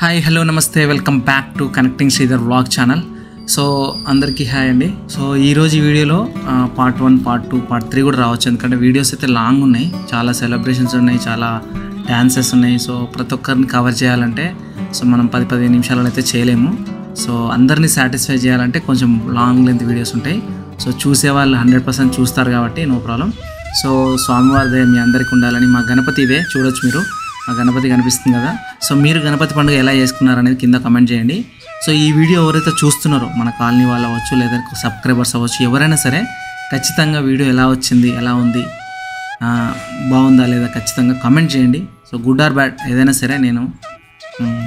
Hi hello నమస్తే welcome back to connecting Sridhar vlog channel. So అందరికీ hi అండి. So ఈరోజు ఈ వీడియోలో పార్ట్ 1, పార్ట్ 2, పార్ట్ 3 కూడా రావచ్చు, ఎందుకంటే వీడియోస్ అయితే లాంగ్ ఉన్నాయి, చాలా సెలబ్రేషన్స్ ఉన్నాయి, చాలా డ్యాన్సెస్ ఉన్నాయి. సో ప్రతి ఒక్కరిని కవర్ చేయాలంటే సో మనం 10-15 నిమిషాలలో అయితే చేయలేము. సో అందరినీ సాటిస్ఫై చేయాలంటే కొంచెం లాంగ్ లెంత్ వీడియోస్ ఉంటాయి. సో చూసేవాళ్ళు 100% చూస్తారు కాబట్టి నో ప్రాబ్లం. సో స్వామివారిదే మీ అందరికీ ఉండాలని. మా గణపతి ఇదే చూడొచ్చు, మీరు మా గణపతి కనిపిస్తుంది కదా. సో మీరు గణపతి పండుగ ఎలా చేసుకున్నారు అనేది కింద కమెంట్ చేయండి. సో ఈ వీడియో ఎవరైతే చూస్తున్నారో మన కాలనీ వాళ్ళు అవ్వచ్చు, లేదా సబ్స్క్రైబర్స్ అవ్వచ్చు, ఎవరైనా సరే ఖచ్చితంగా వీడియో ఎలా వచ్చింది, ఎలా ఉంది, బాగుందా లేదా ఖచ్చితంగా కమెంట్ చేయండి. సో గుడ్ ఆర్ బ్యాడ్ ఏదైనా సరే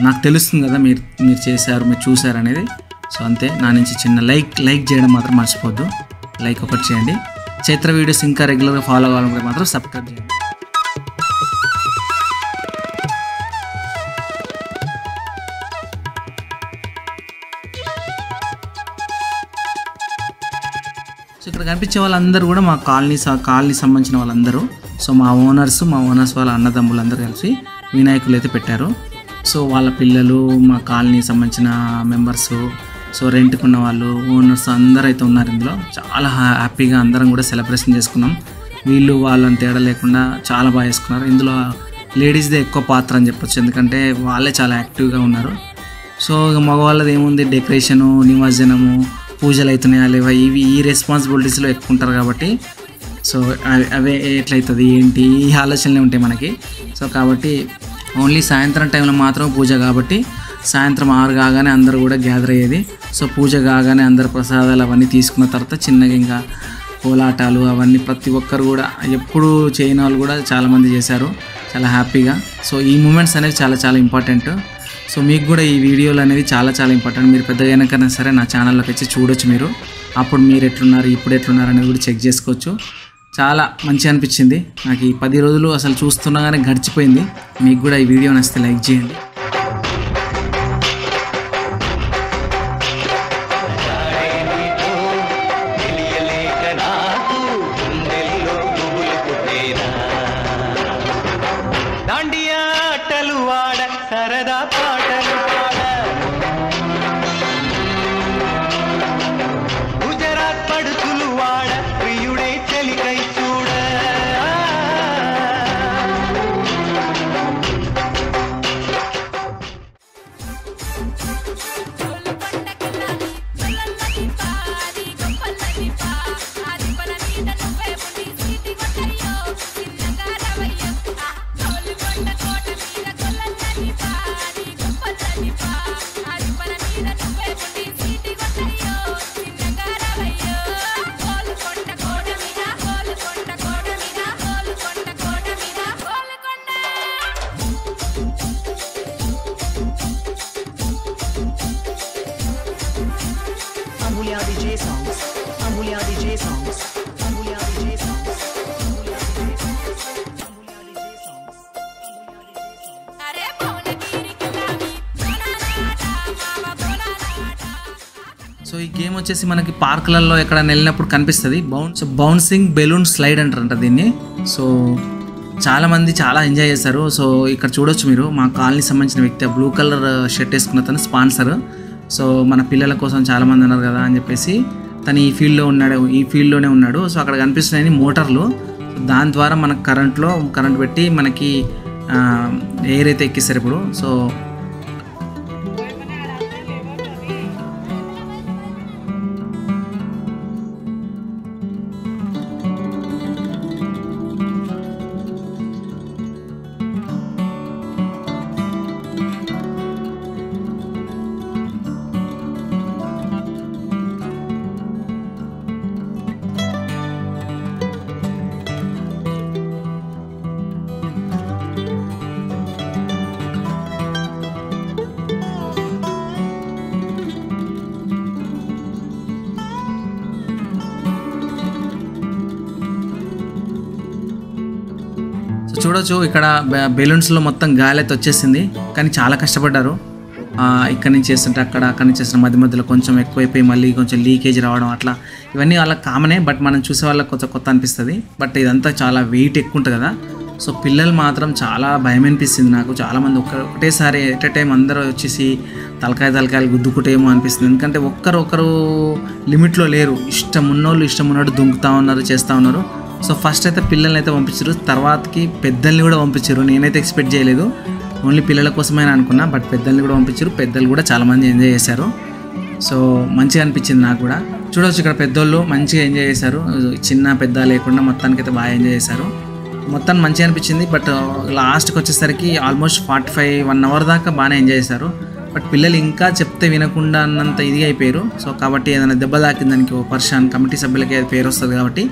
నాకు తెలుస్తుంది కదా మీరు చేశారు, మీరు చూశారు అనేది. సో అంతే, నా నుంచి చిన్న లైక్ చేయడం మాత్రం మర్చిపోద్దు. లైక్ ఒకటి చేయండి. చైత్ర వీడియోస్ ఇంకా రెగ్యులర్గా ఫాలో కావాలంటే మాత్రం సబ్స్క్రైబ్ చేయండి. సో ఇక్కడ కనిపించే వాళ్ళందరూ కూడా మా కాలనీ సంబంధించిన వాళ్ళందరూ. సో మా ఓనర్స్ వాళ్ళ అన్నదమ్ములు అందరూ కలిసి వినాయకులు అయితే పెట్టారు. సో వాళ్ళ పిల్లలు, మా కాలనీ సంబంధించిన మెంబర్స్, సో రెంట్కున్న వాళ్ళు, ఓనర్స్ అందరూ అయితే ఉన్నారు ఇందులో. చాలా హ్యాపీగా అందరం కూడా సెలబ్రేషన్ చేసుకున్నాం. వీళ్ళు వాళ్ళని తేడా లేకుండా చాలా బాగా చేసుకున్నారు. ఇందులో లేడీస్దే ఎక్కువ పాత్ర అని చెప్పొచ్చు, ఎందుకంటే వాళ్ళే చాలా యాక్టివ్గా ఉన్నారు. సో మగవాళ్ళది ఏముంది, డెకరేషను, నిమజ్జనము, పూజలు అవుతున్నాయా లేవా, ఈ రెస్పాన్సిబిలిటీస్లో ఎక్కువ ఉంటారు కాబట్టి సో అవే ఎట్లయితుంది ఏంటి ఈ ఆలోచనలే ఉంటాయి మనకి. సో కాబట్టి ఓన్లీ సాయంత్రం టైంలో మాత్రం పూజ, కాబట్టి సాయంత్రం 6 కాగానే అందరూ కూడా గ్యాదర్ అయ్యేది. సో పూజ కాగానే అందరు ప్రసాదాలు అవన్నీ తీసుకున్న తర్వాత చిన్నగా ఇంకా కోలాటాలు అవన్నీ ప్రతి ఒక్కరు కూడా ఎప్పుడు చేయని వాళ్ళు కూడా చాలామంది చేశారు, చాలా హ్యాపీగా. సో ఈ మూమెంట్స్ అనేవి చాలా చాలా ఇంపార్టెంట్. సో మీకు కూడా ఈ వీడియోలు అనేవి చాలా చాలా ఇంపార్టెంట్. మీరు పెద్దగా అయినాకైనా సరే నా ఛానల్లోకి వచ్చి చూడొచ్చు. మీరు అప్పుడు మీరు ఎట్లున్నారు, ఇప్పుడు ఎట్లున్నారు అనేది కూడా చెక్ చేసుకోవచ్చు. చాలా మంచిగా అనిపించింది నాకు. ఈ 10 రోజులు అసలు చూస్తున్నాగానే గడిచిపోయింది. మీకు కూడా ఈ వీడియో నచ్చితే లైక్ చేయండి. సరదా పాటలు పాడ, గుజరాత్ పడుతులు వాడ, ప్రియుడే చెలికై చూడ. సో ఈ గేమ్ వచ్చేసి మనకి పార్కులలో ఎక్కడైనా వెళ్ళినప్పుడు కనిపిస్తుంది. బౌన్సింగ్ బెలూన్ స్లైడ్ అంటారంట దీన్ని. సో చాలామంది చాలా ఎంజాయ్ చేశారు. సో ఇక్కడ చూడొచ్చు మీరు, మా కాలనీ సంబంధించిన వ్యక్తి బ్లూ కలర్ షర్ట్ వేసుకున్న తను స్పాన్సర్. సో మన పిల్లల కోసం చాలామంది ఉన్నారు కదా అని చెప్పేసి తను ఈ ఫీల్డ్లోనే ఉన్నాడు. సో అక్కడ కనిపిస్తున్నాయి మోటార్లు. దాని ద్వారా మనకు కరెంట్ పెట్టి మనకి ఎయిర్ అయితే ఎక్కిస్తారు ఇప్పుడు. సో చూడొచ్చు ఇక్కడ బెలూన్స్లో మొత్తం గాలి అయితే వచ్చేసింది, కానీ చాలా కష్టపడ్డారు. ఇక్కడ నుంచి చేస్తుంటే అక్కడ నుంచి చేస్తుంటే మధ్యలో కొంచెం ఎక్కువైపోయి మళ్ళీ కొంచెం లీకేజ్ రావడం, అట్లా ఇవన్నీ వాళ్ళకి కామనే. బట్ మనం చూసే వాళ్ళకి కొత్త అనిపిస్తుంది. బట్ ఇదంతా చాలా వెయిట్ ఎక్కువ ఉంటుంది కదా. సో పిల్లలు మాత్రం చాలా భయం అనిపిస్తుంది నాకు. చాలామంది ఒకటేసారి ఎట్ ఎ టైం అందరూ వచ్చేసి తలకాయలు గుద్దుకుంటేమో అనిపిస్తుంది. ఎందుకంటే ఒక్కరు లిమిట్లో లేరు, ఇష్టం ఉన్నట్టు దుంకుతూ ఉన్నారు, చేస్తూ ఉన్నారు. సో ఫస్ట్ అయితే పిల్లల్ని అయితే పంపించారు, తర్వాతకి పెద్దల్ని కూడా పంపించారు. నేనైతే ఎక్స్పెక్ట్ చేయలేదు, ఓన్లీ పిల్లల కోసమే అనుకున్నా, బట్ పెద్దల్ని కూడా పంపించారు. పెద్దలు కూడా చాలామంది ఎంజాయ్ చేశారు. సో మంచిగా అనిపించింది నాకు కూడా. చూడవచ్చు ఇక్కడ పెద్దోళ్ళు మంచిగా ఎంజాయ్ చేశారు, చిన్న పెద్ద లేకుండా మొత్తానికైతే బాగా ఎంజాయ్ చేశారు. మొత్తం మంచిగా అనిపించింది. బట్ లాస్ట్కి వచ్చేసరికి ఆల్మోస్ట్ 1 అవర్ దాకా బాగానే ఎంజాయ్ చేశారు. బట్ పిల్లలు ఇంకా చెప్తే వినకుండా అన్నంత ఇదిగా అయిపోయారు. సో కాబట్టి ఏదైనా దెబ్బ తాకింది దానికి ఓ పర్సన్ కమిటీ సభ్యులకి పేరు వస్తుంది కాబట్టి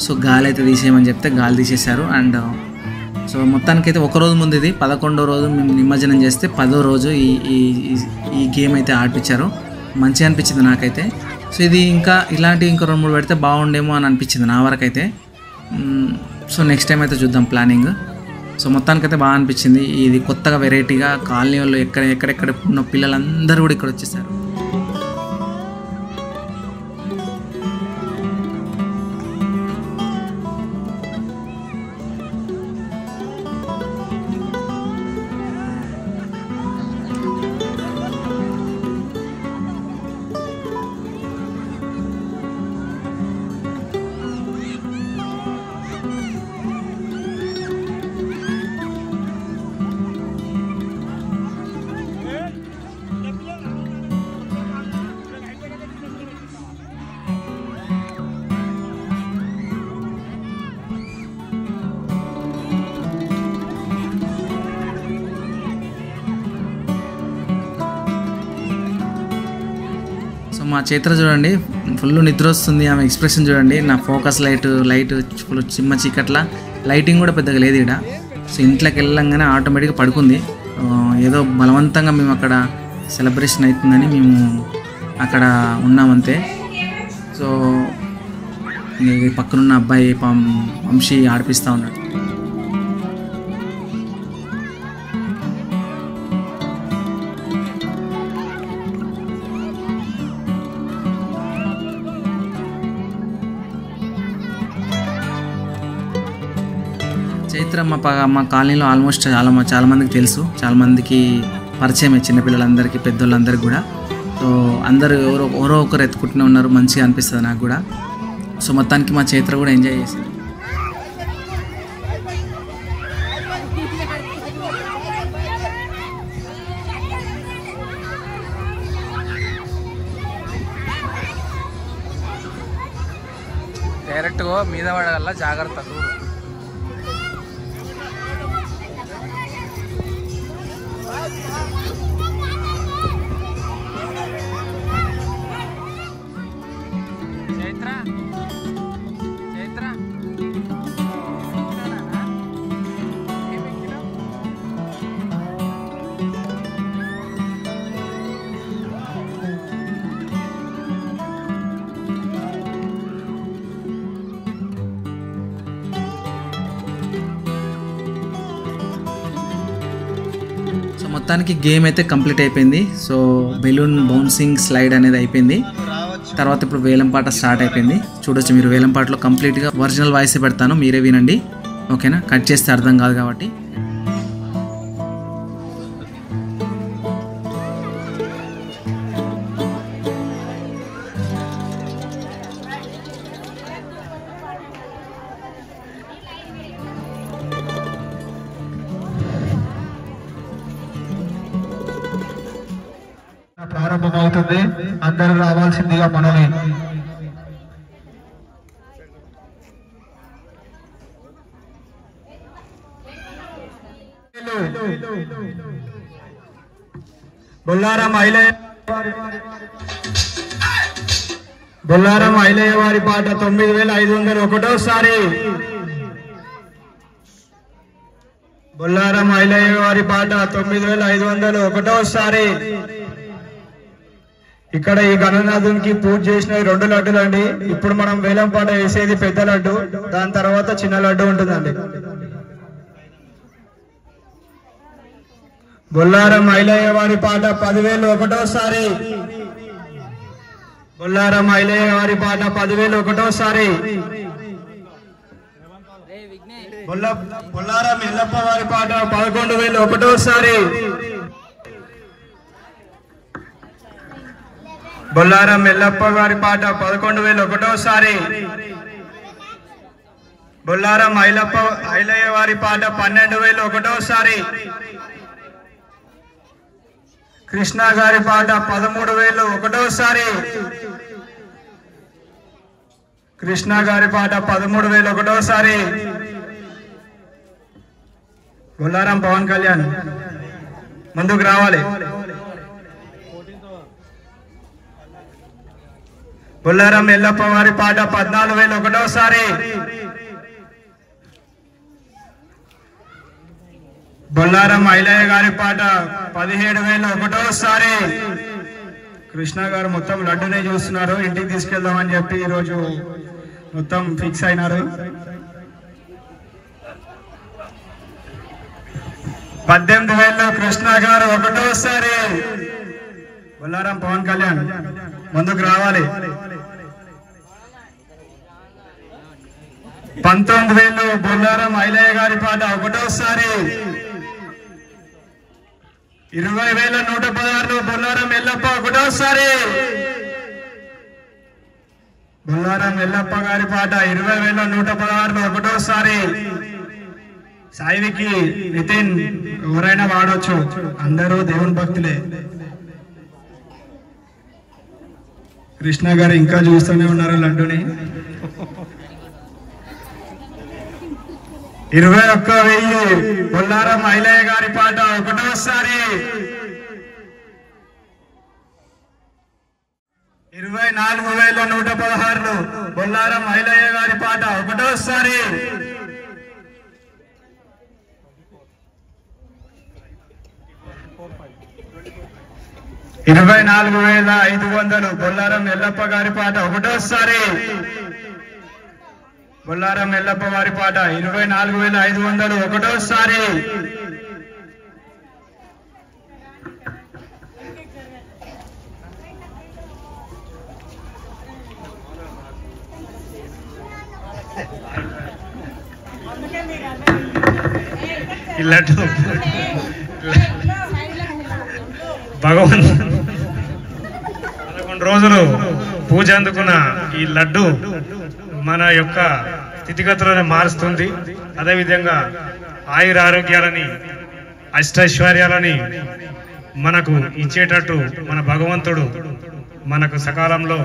సో గాలి అయితే తీసేయమని చెప్తే గాలి తీసేశారు. అండ్ సో మొత్తానికైతే ఒకరోజు ముందు ఇది 11వ రోజు మేము నిమజ్జనం చేస్తే 10వ రోజు ఈ గేమ్ అయితే ఆడిపించారు. మంచిగా అనిపించింది నాకైతే. సో ఇది ఇంకా 2-3 పెడితే బాగుండేమో అని అనిపించింది నా వరకైతే. సో నెక్స్ట్ టైం అయితే చూద్దాం ప్లానింగ్. సో మొత్తానికైతే బాగా అనిపించింది. ఇది కొత్తగా వెరైటీగా కాలనీ వాళ్ళు ఎక్కడెక్కడ ఉన్న పిల్లలందరూ కూడా ఇక్కడ వచ్చేసారు. మా చైత్ర చూడండి, ఫుల్ నిద్ర వస్తుంది, ఆమె ఎక్స్ప్రెషన్ చూడండి. నా ఫోకస్ లైట్ ఫుల్ చిమ్మ చీకట్ల, లైటింగ్ కూడా పెద్దగా లేదు ఇక్కడ. సో ఇంట్లోకి వెళ్ళంగానే ఆటోమేటిక్గా పడుకుంది. ఏదో బలవంతంగా మేము అక్కడ సెలబ్రేషన్ అవుతుందని మేము అక్కడ ఉన్నామంతే. సో పక్కనున్న అబ్బాయి వంశీ ఆడిపిస్తూ ఉన్నాడు. చైత్ర మా కాలనీలో ఆల్మోస్ట్ చాలా మందికి తెలుసు, చాలా మందికి పరిచయమే, చిన్నపిల్లలందరికీ పెద్దోళ్ళందరికీ కూడా. సో అందరూ ఎవరో ఒకరు ఎత్తుకుంటూనే ఉన్నారు, మంచిగా అనిపిస్తుంది నాకు కూడా. సో మొత్తానికి మా చైత్ర కూడా ఎంజాయ్ చేసింది. డైరెక్ట్గా మీద పడగల జాగ్రత్త చూడు. మొత్తానికి గేమ్ అయితే కంప్లీట్ అయిపోయింది. సో బెలూన్ బౌన్సింగ్ స్లైడ్ అనేది అయిపోయింది. తర్వాత ఇప్పుడు వేలంపాట స్టార్ట్ అయిపోయింది. చూడొచ్చు మీరు, వేలంపాటలో కంప్లీట్గా ఒరిజినల్ వాయిస్ పెడతాను, మీరే వినండి ఓకేనా, కట్ చేస్తే అర్థం కాదు కాబట్టి. ప్రారంభమవుతుంది, అందరూ రావాల్సిందిగా మనవి. బొల్లారం ఐలయ్య వారి పాట 9500 ఒకటోసారి. బొల్లారం ఐలయ్య వారి పాట 9500 ఒకటోసారి. ఇక్కడ ఈ గణనాథునికి పూజ చేసిన 2 లడ్డులు అండి. ఇప్పుడు మనం వేలం పాట వేసేది పెద్ద లడ్డు, దాని తర్వాత చిన్న లడ్డు ఉంటుందండి. బొల్లారం ఐలయ్య వారి పాట 10,000 ఒకటోసారి. బొల్లారం ఐలయ్య వారి పాట 10,000 ఒకటోసారి. బొల్లారం ఎల్లప్ప వారి పాట 11,001సారి. బొల్లారం ఎల్లప్ప వారి పాట 11,001సారి. బొల్లారం ఐలయ్య వారి పాట 12,001సారి. కృష్ణ గారి పాట 13,001సారి. కృష్ణ గారి పాట 13,001సారి. బొల్లారం పవన్ కళ్యాణ్ ముందుకు రావాలి. బొల్లారం ఎల్లప్ప వారి పాట 14,001సారి. బొల్లారం ఐలయ్య గారి పాట 17,001సారి. కృష్ణ గారు మొత్తం లడ్డునే చూస్తున్నారు, ఇంటికి తీసుకెళ్దామని చెప్పి ఈరోజు మొత్తం ఫిక్స్ అయినారు. 18,000 కృష్ణ గారు 1సారి. బొల్లారం పవన్ కళ్యాణ్ ముందుకు రావాలి. 19,000 బొల్లారం ఐలయ్య గారి పాట 1సారి. 20,116 బొల్లారం ఎల్లప్ప 1సారి. బొల్లారం ఎల్లప్ప గారి పాట 20,116 1సారి. సాయివికి నితిన్ ఎవరైనా వాడవచ్చు, అందరూ దేవుని భక్తులే. కృష్ణ గారు ఇంకా చూస్తూనే ఉన్నారు లడ్డుని. 21,000 బొల్లారం ఐలయ్య గారి పాట 1సారి. 24,116 బొల్లారం ఐలయ్య గారి పాట 1సారి. 24,500 బొల్లారం ఎల్లప్ప గారి పాట 1సారి. బొల్లారం ఎల్లప్ప వారి పాట 24,500 1సారి. లడ్డు భగవాన్ 11 రోజులు పూజ అందుకున్న ఈ లడ్డు మన యొక్క స్థితిగతులను మారుస్తుంది. అదేవిధంగా ఆయుర ఆరోగ్యాలని అష్టైశ్వర్యాలని మనకు ఇచ్చేటట్టు మన భగవంతుడు మనకు సకాలంలో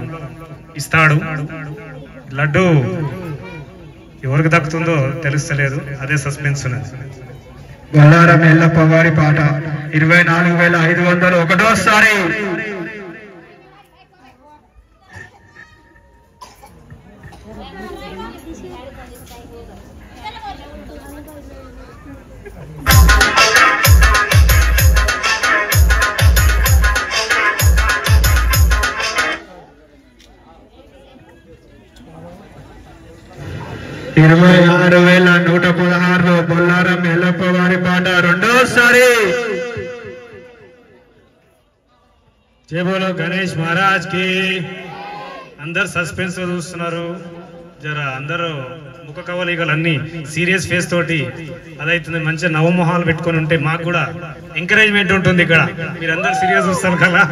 ఇస్తాడు. లడ్డు ఎవరికి దక్కుతుందో తెలుస్తలేదు, అదే సస్పెన్స్ ఉన్నది. బొల్లారం ఎల్లప్ప వారి పాట 24,500 1సారి. $26,116 బొల్లారం ఎల్లప్ప వారి పాట 2సారి. జై బోలో గణేష్ మహారాజ్ కి. అందరు సస్పెన్స్ చూస్తున్నారు, జర అందరూ ముఖ కవలికలన్నీ సీరియస్ ఫేస్ తోటి అదైతుంది. మంచిగా నవమోహాలు పెట్టుకొని ఉంటే మాకు కూడా ఎంకరేజ్మెంట్ ఉంటుంది. ఇక్కడ మీరందరూ సీరియస్ చూస్తారు కదా.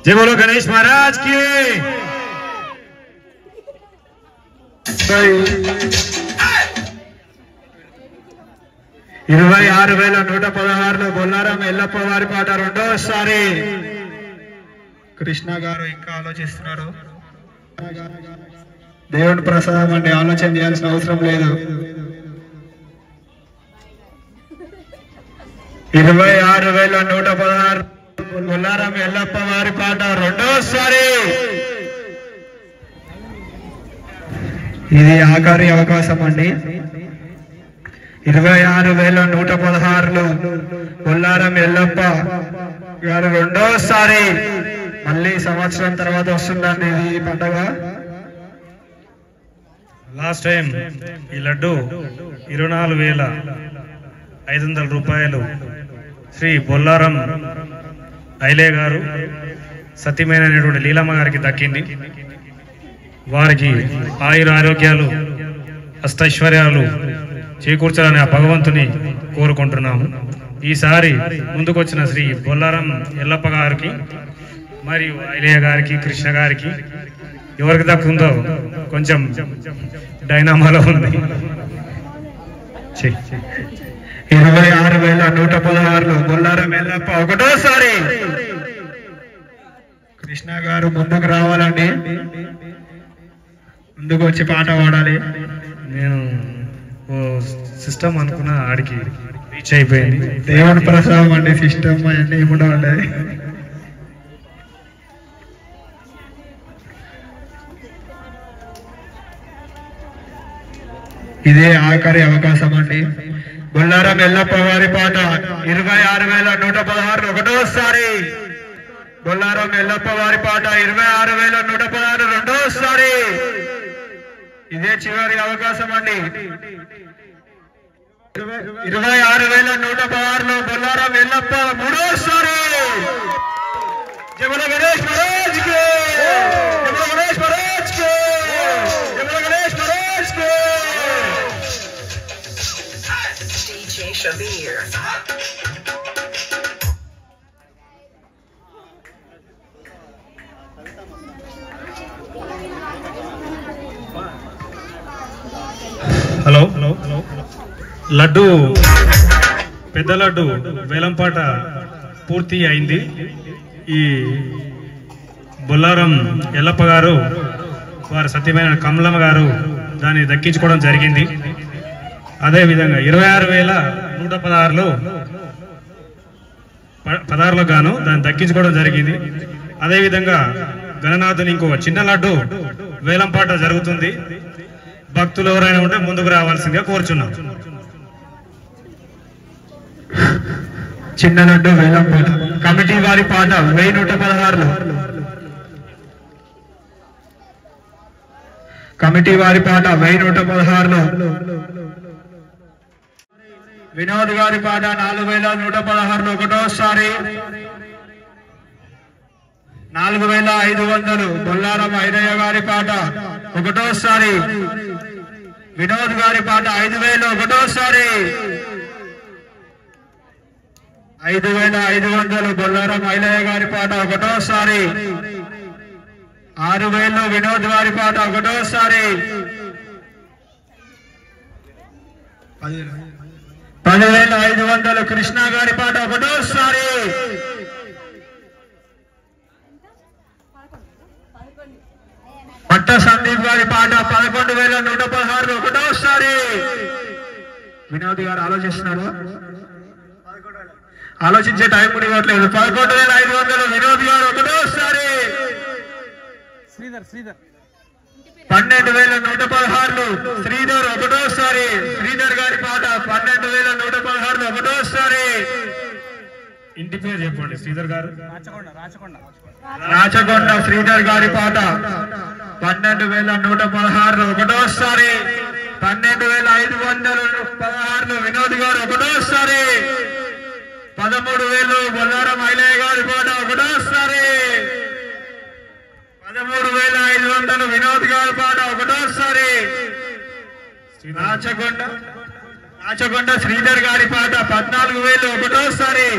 జై బోలో గణేష్ మహారాజ్ కి. 26,116 బొల్లారం ఎల్లప్ప వారి పాట 2సారి. కృష్ణ గారు ఇంకా ఆలోచిస్తున్నారు. దేవుని ప్రసాదం అండి, ఆలోచన చేయాల్సిన అవసరం లేదు. 26,116 బొల్లారం ఎల్లప్ప వారి పాట 2సారి. ఇది ఆఖరి అవకాశం అండి. 26,116 బొల్లారం ఎల్లప్ప గారు 2సారి. మళ్ళీ సంవత్సరం తర్వాత వస్తుందండి ఈ పండుగ. లాస్ట్ టైం ఈ లడ్డు 24,500 రూపాయలు శ్రీ బొల్లారం ఐలయ్య గారు సతీమైనటువంటి లీలమ్మ గారికి దక్కింది. వారికి ఆయుర ఆరోగ్యాలు అష్టైశ్వర్యాలు చేకూర్చాలని ఆ భగవంతుని కోరుకుంటున్నాము. ఈసారి ముందుకొచ్చిన శ్రీ బొల్లారం ఎల్లప్ప గారికి మరియు ఐలయ్య గారికి కృష్ణ గారికి ఎవరికి దక్కుందో కొంచెం డైనామాలో ఉంది. 26,116 బొల్లారం ఎల్లప్ప ఒకటోసారి. కృష్ణ గారు ముందుకు రావాలండి, ముందుకు వచ్చి పాట పాడాలి. నేను ఓ సిస్టమ్ అనుకున్న ఆడికి రీచ్ అయిపోయింది. దేవుని ప్రసాదం అండి, సిస్టమ్ అన్నీ ఏముండవండి. ఇదే ఆఖరి అవకాశం అండి. బొల్లారం ఎల్లప్ప వారి పాట 26,116 ఒకటోసారి. బొల్లారం ఎల్లప్ప వారి పాట 26,116 రెండోసారి. ఇదే చివరి అవకాశం అండి. 26,116 బొల్లారం ఎల్లప్ప మూడోసారి. జయ బోలో గణేష్ మహారాజ్ కి, జయ బోలో గణేష్ మహారాజ్ కి, జయ బోలో గణేష్ మహారాజ్ కి. DJ Shabir. హలో లడ్డు పెద్ద లడ్డు వేలంపాట పూర్తి అయింది. ఈ బొల్లారం ఎల్లప్ప గారు వారి సత్యమైన కమలమ్మ గారు దాన్ని దక్కించుకోవడం జరిగింది. అదేవిధంగా 26,116లో గాను దాన్ని దక్కించుకోవడం జరిగింది. అదేవిధంగా గణనాథుని ఇంకో చిన్న లడ్డు వేలంపాట జరుగుతుంది. భక్తులు ఎవరైనా ఉంటే ముందుకు రావాల్సిందిగా కోరుచున్నాం. చిన్న లడ్డు వేలంపాట కమిటీ వారి పాట 1,116. కమిటీ వారి పాట 1,116. వినోద్ గారి పాట 4,116 ఒకటోసారి. 4,500 బొల్లారం ఐలయ్య గారి పాట ఒకటోసారి. వినోద్ గారి పాట 5,000 ఒకటోసారి. 5,500 బొల్లారం ఐలయ్య గారి పాట ఒకటోసారి. 6,000 వినోద్ గారి పాట ఒకటోసారి. 10,500 కృష్ణ గారి పాట ఒకటోసారి. పట్ట సందీప్ గారి పాట 11,116 ఒకటోసారి. వినోద్ గారు ఆలోచిస్తున్నారు, ఆలోచించే టైం కూడా ఇవ్వట్లేదు. 11,500 వినోద్ గారు ఒకటోసారి. 12,116 శ్రీధర్ ఒకటోసారి. శ్రీధర్ గారి పాట 12,116 ఒకటోసారి. ఇంటి పేరు చెప్పండి. శ్రీధర్ గారు రాచకొండ శ్రీధర్ గారి పాట 12,116 ఒకటోసారి. 12,516 వినోద్ గారు ఒకటోసారి. 13,000 బొల్లారం ఐలయ్య గారి పాట ఒకటోసారి. 13,500 వినోద్ గారి పాట ఒకటోసారి. రాచకొండ శ్రీధర్ గారి పాట 14,000 ఒకటోసారి.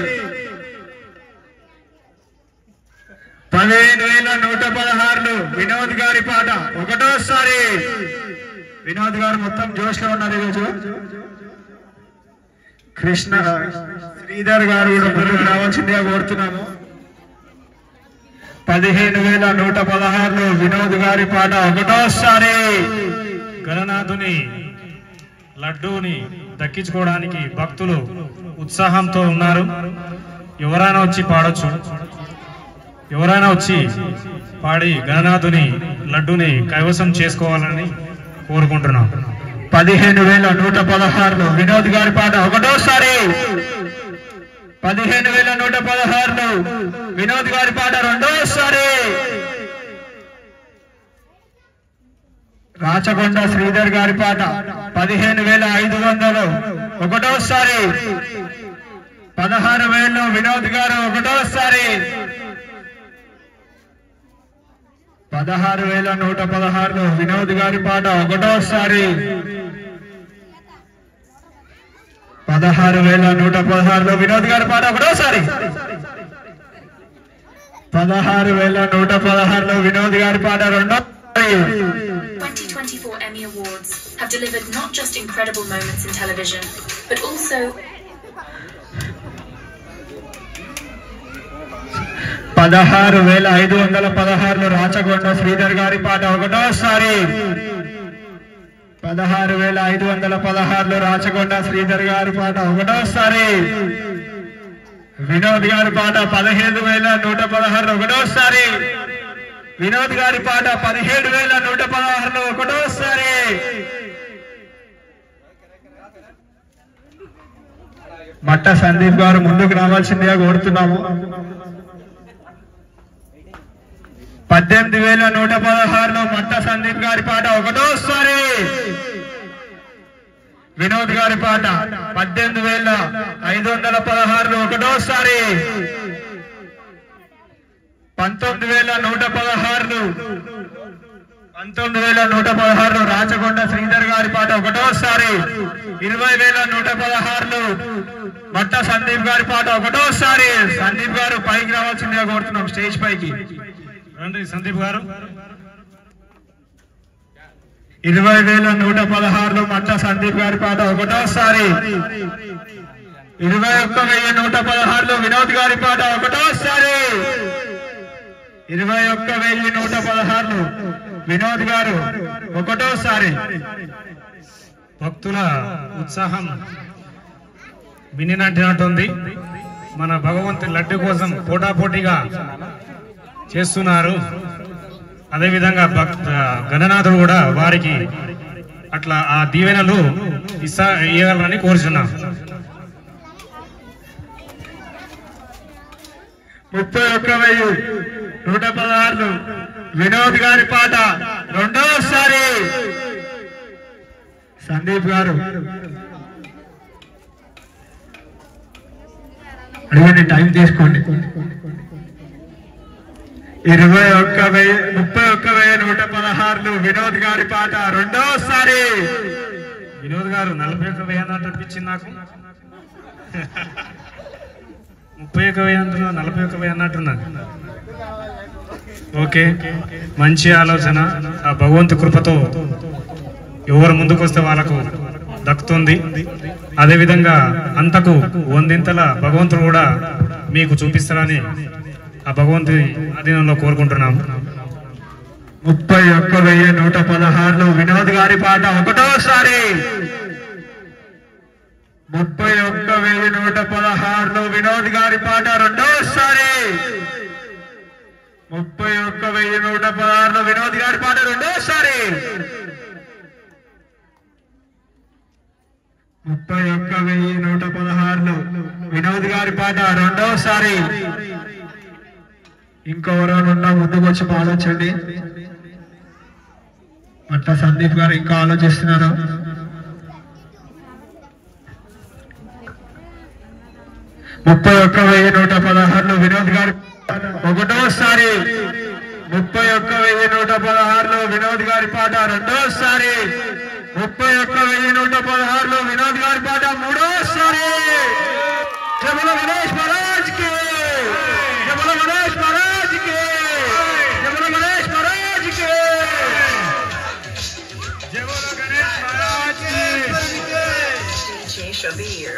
15,116 వినోద్ గారి పాట ఒకటోసారి. వినోద్ గారు మొత్తం జోష్ లో ఉన్నారు ఈరోజు. కృష్ణ శ్రీధర్ గారు కూడా ముందుకు రావాల్సిందిగా కోరుతున్నాము. 15,116 వినోద్ గారి పాట ఒకటోసారి. గణనాథుని లడ్డూని దక్కించుకోవడానికి భక్తులు ఉత్సాహంతో ఉన్నారు. ఎవరైనా వచ్చి పాడొచ్చు, ఎవరైనా వచ్చి పాడి గణనాథుని లడ్డూని కైవసం చేసుకోవాలని కోరుకుంటున్నాం. 15,116 వినోద్ గారి పాట ఒకటోసారి. 15,116 వినోద్ గారి పాట రెండోసారి. రాచకొండ శ్రీధర్ గారి పాట 15,500 ఒకటోసారి. 16,000 వినోద్ గారు ఒకటోసారి. 16,116 వినోద్ గారి పాట ఒకటోసారి 16,116 వినోద్ గారి పాట ఒకటోసారి 16,116 వినోద్ గారి పాట రెండోసారి 2024 Emmy Awards have delivered not just incredible moments in television, but also 16,516 Rachakonda Sridhar గారి పాట ఒకటోసారి 16,516 రాచకొండ శ్రీధర్ గారి పాట ఒకటోసారి వినోద్ గారి పాట 15,116 ఒకటోసారి వినోద్ గారి పాట 17,116 ఒకటోసారి మట్ట సందీప్ గారు ముందుకు రావాల్సిందిగా కోరుతున్నాము 18,116 మట్ట సందీప్ గారి పాట ఒకటోసారి వినోద్ గారి పాట 18,516 ఒకటోసారి 19,116 రాచకొండ శ్రీధర్ గారి పాట ఒకటోసారి 20,116 మట్ట సందీప్ గారి పాట ఒకటోసారి సందీప్ గారు పైకి రావాల్సిందిగా కోరుతున్నాం స్టేజ్ పైకి రండి సందీప్ గారు 20,116 మట్ట సందీప్ గారి పాట ఒకటోసారి 21,116 వినోద్ గారి పాట ఒకటోసారి 21,116 వినోద్ గారు ఒకటోసారి భక్తుల ఉత్సాహం వినినట్టుంది. మన భగవంతుని లడ్డు కోసం పోటాపోటీగా చేస్తున్నారు. అదేవిధంగా గణనాథుడు కూడా వారికి అట్లా ఆ దీవెనలు ఇవ్వాలని కోరుచున్నాం. 31,116 వినోద్ గారి పాట రెండోసారి సందీప్ గారు అడిగండి, టైం తీసుకోండి. 31,116 వినోద్ గారి పాట రెండోసారి వినోద్ గారు 41,000 అన్నట్టు అనిపించింది నాకు. 31,000 41,000 అన్నట్టున్నది. ఓకే, మంచి ఆలోచన. ఆ భగవంతు కృపతో ఎవరు ముందుకు వస్తే వాళ్ళకు దక్కుతుంది. అదేవిధంగా అంతకు 100 భగవంతుడు కూడా మీకు చూపిస్తారని ఆ భగవంతుడి అధీనంలో కోరుకుంటున్నాము. 31,116 వినోద్ గారి పాట ఒకటోసారి 31,116 వినోద్ గారి పాట రెండోసారి 31,116 వినోద్ గారి పాట రెండోసారి 31,116 వినోద్ గారి పాట రెండోసారి. ఇంకెవరైనా ముందుకు వచ్చి ఆలోచండి. అట్లా సందీప్ గారు ఇంకా ఆలోచిస్తున్నారు. 31,116 వినోద్ గారి ఒకటోసారి 31,116 వినోద్ గారి పాట రెండోసారి 31,116 వినోద్ గారి పాట మూడోసారి. జై బోలో గణేష్ మహారాజ్ కి, జై బోలో గణేష్ మహారాజ్ కి, జై బోలో గణేష్ మహారాజ్ కి, జై బోలో గణేష్ మహారాజ్ కి. DJ Shabir.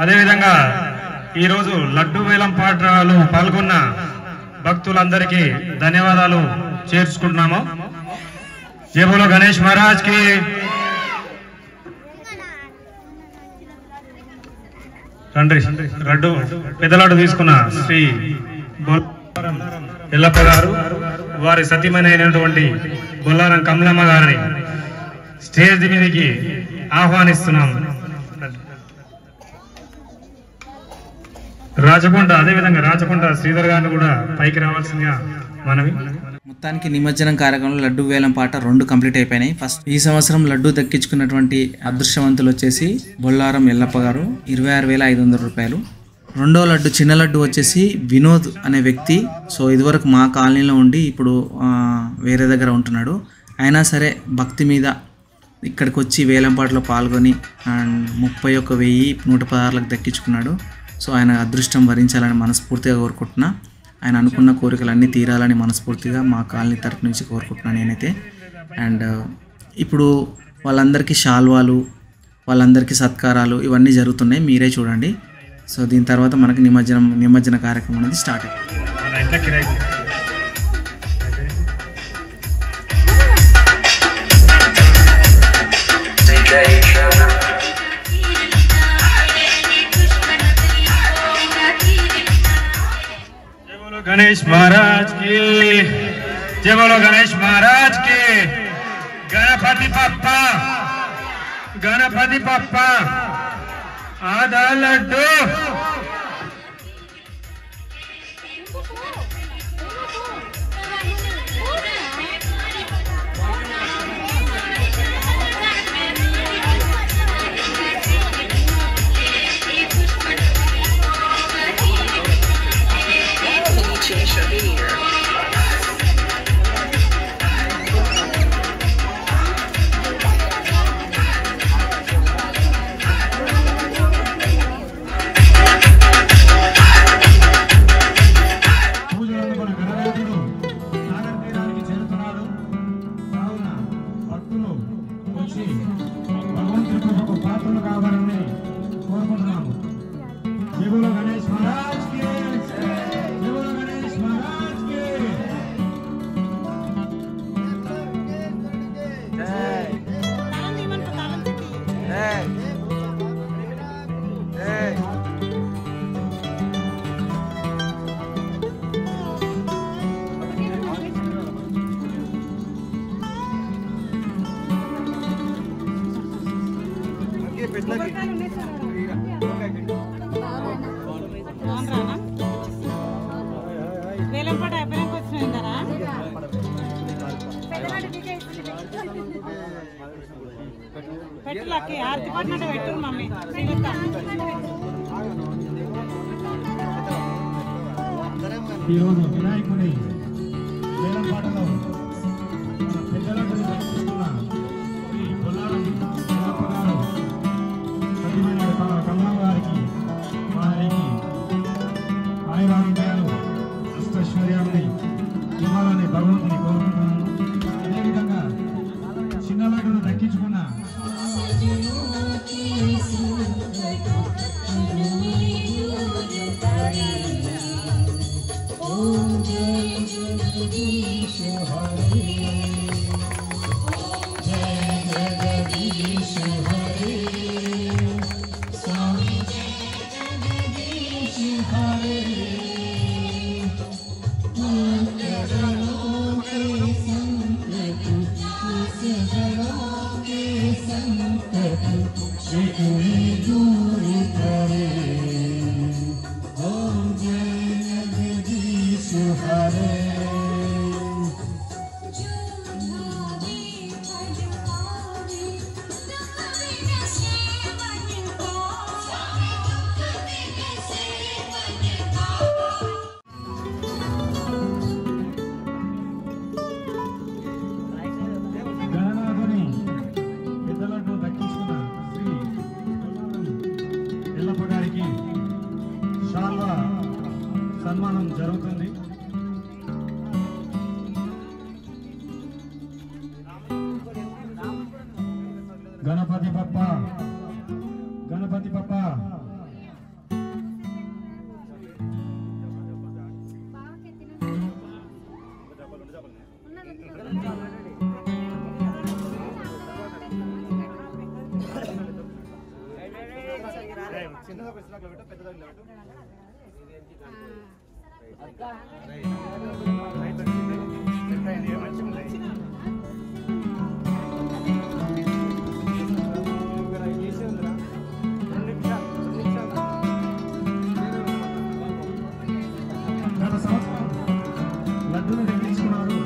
అదేవిధంగా ఈరోజు లడ్డు వేలం పాటలు పాల్గొన్న భక్తులందరికీ ధన్యవాదాలు చేర్చుకుంటున్నాము. జై బోలో గణేష్ మహారాజ్ కి. తండ్రి లడ్డు పెద్ద లడ్డు తీసుకున్న శ్రీ బొల్లారం ఎల్లప్ప గారు, వారి సతీమణి బొల్లారం కమలమ్మ గారిని స్టేజ్ మీదకి ఆహ్వానిస్తున్నాము. అదేవిధంగా రాచకొండ శ్రీధర్ గారిని కూడా పైకి రావాల్సిందిగా మనవి. మొత్తానికి నిమజ్జనం కార్యక్రమంలో లడ్డు వేలం పాట 2 కంప్లీట్ అయిపోయినాయి. ఫస్ట్ ఈ సంవత్సరం లడ్డు దక్కించుకున్నటువంటి అదృష్టవంతులు వచ్చేసి బొల్లారం ఎల్లప్ప గారు 26,500 రూపాయలు. రెండో లడ్డు చిన్న లడ్డు వచ్చేసి వినోద్ అనే వ్యక్తి. సో ఇదివరకు మా కాలనీలో ఉండి ఇప్పుడు వేరే దగ్గర ఉంటున్నాడు. అయినా సరే భక్తి మీద ఇక్కడికి వచ్చి వేలంపాటలో పాల్గొని 31,116లకు దక్కించుకున్నాడు. సో ఆయన అదృష్టం భరించాలని మనస్ఫూర్తిగా కోరుకుంటున్నా. ఆయన అనుకున్న కోరికలన్నీ తీరాలని మనస్ఫూర్తిగా మా కాలనీ తరఫు నుంచి కోరుకుంటున్నాను నేనైతే. అండ్ ఇప్పుడు వాళ్ళందరికీ శాల్వాలు, వాళ్ళందరికీ సత్కారాలు ఇవన్నీ జరుగుతున్నాయి, మీరే చూడండి. సో దీని తర్వాత మనకి నిమజ్జన కార్యక్రమం అనేది స్టార్ట్ అయింది. गणेश महाराज की जय बोलो, गणेश महाराज की। गणपति पप्पा आधा लड्डू ఈరోజు వినాయకుడి వేలంపాటలో పెద్దలకు దర్శిస్తున్న శ్రీ బొల్లారం ఎల్లప్ప గారు సత్యమైన కమలం గారికి వారికి ఆయురారోగ్యాలు అష్టైశ్వర్యాలని ఇవ్వాలని భగవంతుని కోరుకుంటున్నాను. అదేవిధంగా చిన్న లడ్డును దక్కించుకున్న సన్మానం జరుగుతుంది. గణపతి పప్ప గత సంవత్సరం లడ్డూని దక్కించుకున్నారు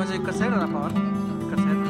కొంచెం ఇక్కడ సైడ్ రా పవన్, ఇక్కడ సైడ్.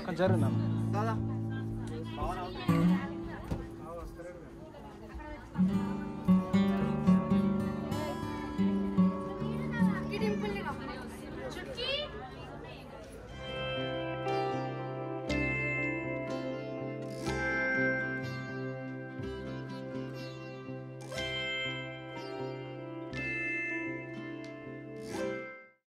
కొంచెం జరుగునా దాదా